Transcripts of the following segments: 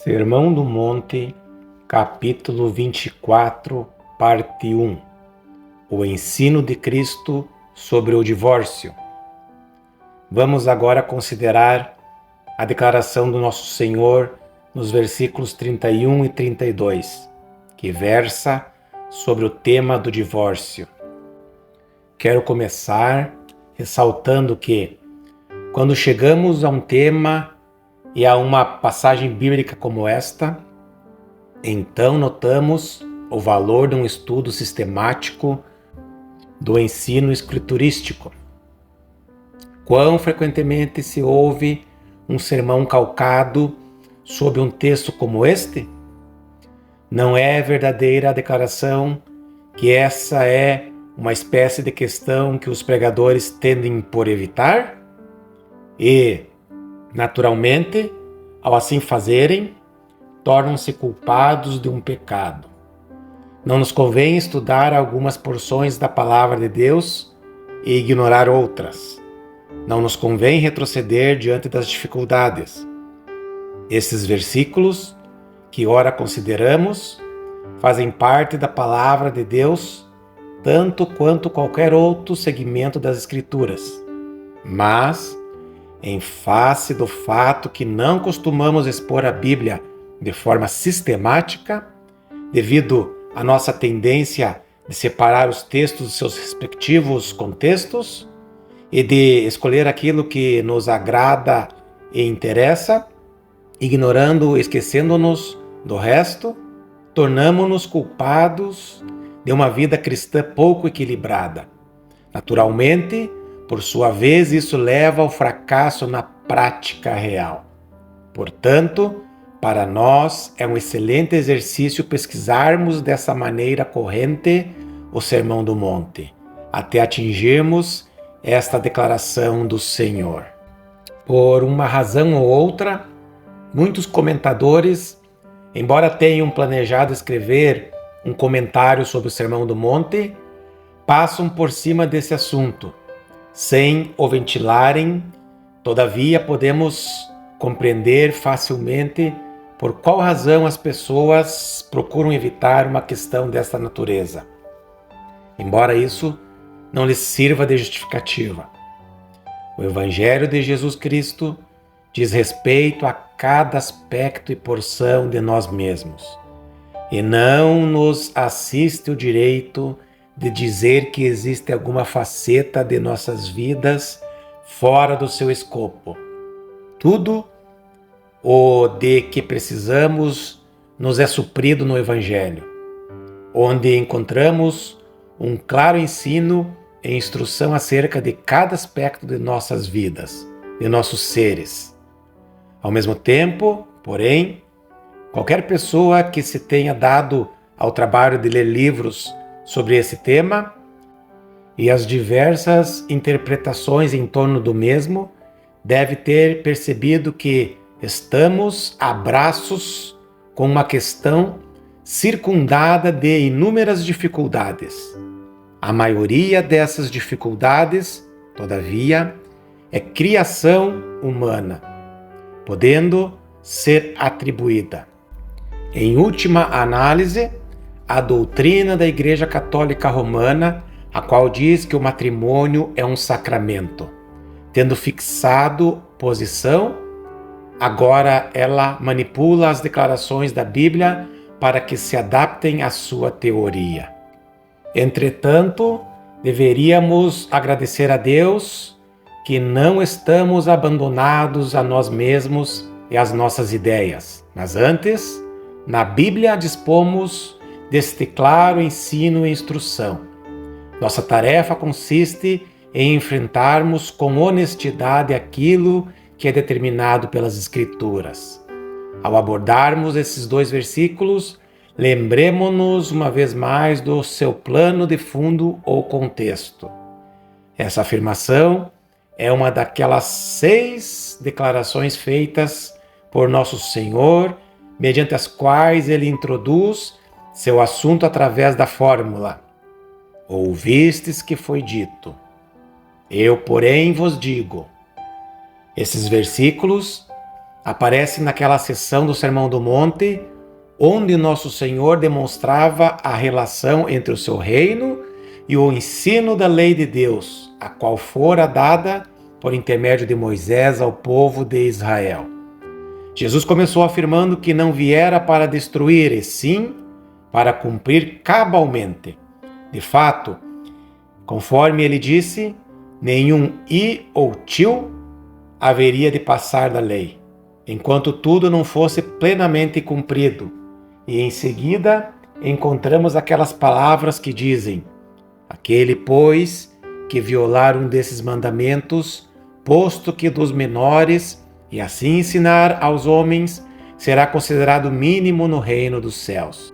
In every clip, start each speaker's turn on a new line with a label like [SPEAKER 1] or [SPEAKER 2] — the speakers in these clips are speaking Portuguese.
[SPEAKER 1] Sermão do Monte, capítulo 24, parte 1. O ensino de Cristo sobre o divórcio. Vamos agora considerar a declaração do nosso Senhor nos versículos 31 e 32, que versa sobre o tema do divórcio. Quero começar ressaltando que, quando chegamos a um tema e a uma passagem bíblica como esta, então notamos o valor de um estudo sistemático do ensino escriturístico. Quão frequentemente se ouve um sermão calcado sobre um texto como este? Não é verdadeira a declaração que essa é uma espécie de questão que os pregadores tendem por evitar? E, naturalmente, ao assim fazerem, tornam-se culpados de um pecado. Não nos convém estudar algumas porções da palavra de Deus e ignorar outras. Não nos convém retroceder diante das dificuldades. Esses versículos, que ora consideramos, fazem parte da palavra de Deus, tanto quanto qualquer outro segmento das Escrituras. Mas, em face do fato que não costumamos expor a Bíblia de forma sistemática, devido à nossa tendência de separar os textos dos seus respectivos contextos e de escolher aquilo que nos agrada e interessa, ignorando, esquecendo-nos do resto, tornamo-nos culpados de uma vida cristã pouco equilibrada. Naturalmente, por sua vez, isso leva ao fracasso na prática real. Portanto, para nós é um excelente exercício pesquisarmos dessa maneira corrente o Sermão do Monte, até atingirmos esta declaração do Senhor. Por uma razão ou outra, muitos comentadores, embora tenham planejado escrever um comentário sobre o Sermão do Monte, passam por cima desse assunto, sem o ventilarem. Todavia, podemos compreender facilmente por qual razão as pessoas procuram evitar uma questão desta natureza, embora isso não lhes sirva de justificativa. O Evangelho de Jesus Cristo diz respeito a cada aspecto e porção de nós mesmos, e não nos assiste o direito de dizer que existe alguma faceta de nossas vidas fora do seu escopo. Tudo o de que precisamos nos é suprido no Evangelho, onde encontramos um claro ensino e instrução acerca de cada aspecto de nossas vidas, de nossos seres. Ao mesmo tempo, porém, qualquer pessoa que se tenha dado ao trabalho de ler livros sobre esse tema e as diversas interpretações em torno do mesmo, deve ter percebido que estamos a braços com uma questão circundada de inúmeras dificuldades. A maioria dessas dificuldades, todavia, é criação humana, podendo ser atribuída, em última análise, à doutrina da Igreja Católica Romana, a qual diz que o matrimônio é um sacramento. Tendo fixado posição, agora ela manipula as declarações da Bíblia para que se adaptem à sua teoria. Entretanto, deveríamos agradecer a Deus que não estamos abandonados a nós mesmos e às nossas ideias, mas antes, na Bíblia dispomos deste claro ensino e instrução. Nossa tarefa consiste em enfrentarmos com honestidade aquilo que é determinado pelas Escrituras. Ao abordarmos esses dois versículos, lembremo-nos uma vez mais do seu plano de fundo ou contexto. Essa afirmação é uma daquelas 6 declarações feitas por nosso Senhor, mediante as quais ele introduz seu assunto através da fórmula: ouvistes que foi dito, eu, porém, vos digo. Esses versículos Aparece naquela sessão do Sermão do Monte, onde Nosso Senhor demonstrava a relação entre o seu reino e o ensino da lei de Deus, a qual fora dada por intermédio de Moisés ao povo de Israel. Jesus começou afirmando que não viera para destruir, e sim para cumprir cabalmente. De fato, conforme ele disse, nenhum i ou tio haveria de passar da lei, enquanto tudo não fosse plenamente cumprido. E em seguida encontramos aquelas palavras que dizem: aquele, pois, que violar um desses mandamentos, posto que dos menores, e assim ensinar aos homens, será considerado mínimo no reino dos céus.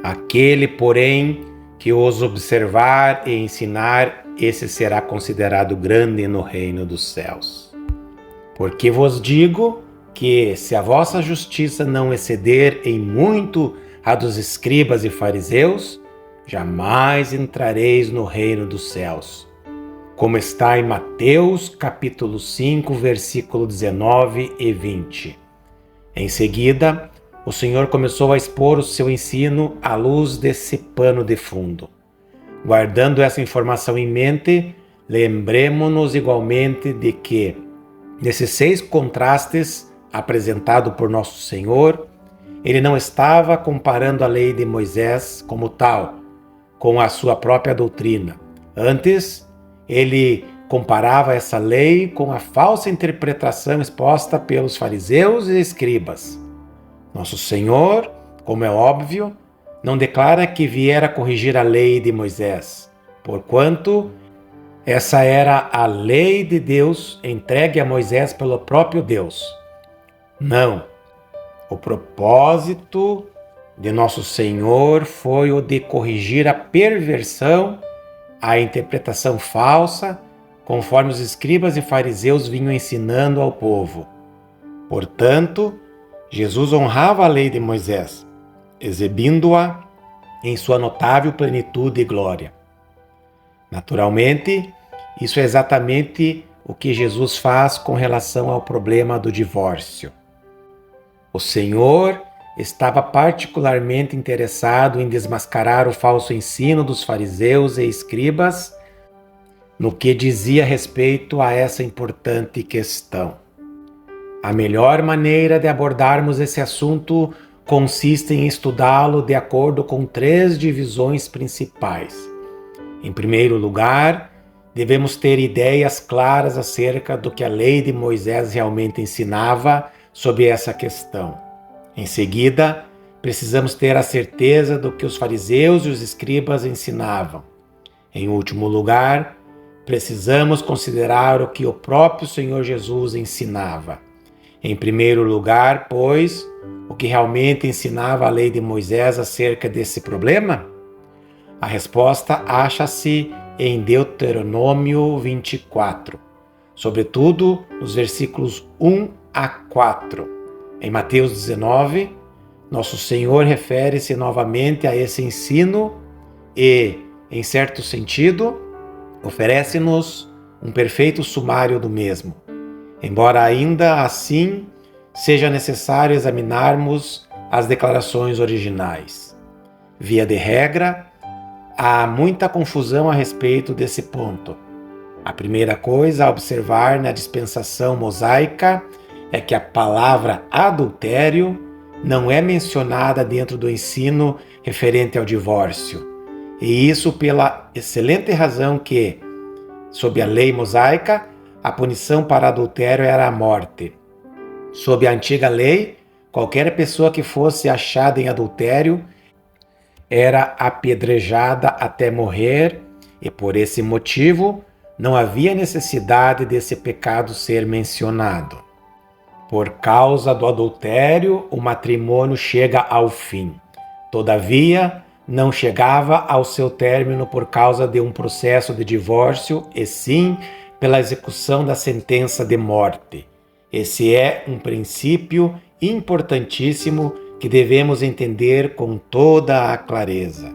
[SPEAKER 1] Aquele, porém, que os observar e ensinar, esse será considerado grande no reino dos céus. Porque vos digo que, se a vossa justiça não exceder em muito a dos escribas e fariseus, jamais entrareis no reino dos céus. Como está em Mateus, capítulo 5, versículo 19 e 20. Em seguida, o Senhor começou a expor o seu ensino à luz desse pano de fundo. Guardando essa informação em mente, lembremo-nos igualmente de que, nesses 6 contrastes apresentados por Nosso Senhor, ele não estava comparando a lei de Moisés como tal, com a sua própria doutrina. Antes, ele comparava essa lei com a falsa interpretação exposta pelos fariseus e escribas. Nosso Senhor, como é óbvio, não declara que viera corrigir a lei de Moisés, porquanto essa era a lei de Deus entregue a Moisés pelo próprio Deus. Não. O propósito de Nosso Senhor foi o de corrigir a perversão, a interpretação falsa, conforme os escribas e fariseus vinham ensinando ao povo. Portanto, Jesus honrava a lei de Moisés, exibindo-a em sua notável plenitude e glória. Naturalmente, isso é exatamente o que Jesus faz com relação ao problema do divórcio. O Senhor estava particularmente interessado em desmascarar o falso ensino dos fariseus e escribas no que dizia respeito a essa importante questão. A melhor maneira de abordarmos esse assunto consiste em estudá-lo de acordo com 3 divisões principais. Em primeiro lugar, devemos ter ideias claras acerca do que a lei de Moisés realmente ensinava sobre essa questão. Em seguida, precisamos ter a certeza do que os fariseus e os escribas ensinavam. Em último lugar, precisamos considerar o que o próprio Senhor Jesus ensinava. Em primeiro lugar, pois, o que realmente ensinava a lei de Moisés acerca desse problema? A resposta acha-se em Deuteronômio 24, sobretudo nos versículos 1 a 4. Em Mateus 19, Nosso Senhor refere-se novamente a esse ensino e, em certo sentido, oferece-nos um perfeito sumário do mesmo. Embora ainda assim seja necessário examinarmos as declarações originais. Via de regra, há muita confusão a respeito desse ponto. A primeira coisa a observar na dispensação mosaica é que a palavra adultério não é mencionada dentro do ensino referente ao divórcio. E isso pela excelente razão que, sob a lei mosaica, a punição para adultério era a morte. Sob a antiga lei, qualquer pessoa que fosse achada em adultério era apedrejada até morrer, e por esse motivo não havia necessidade desse pecado ser mencionado. Por causa do adultério, o matrimônio chega ao fim. Todavia, não chegava ao seu término por causa de um processo de divórcio, e sim pela execução da sentença de morte. Esse é um princípio importantíssimo que devemos entender com toda a clareza.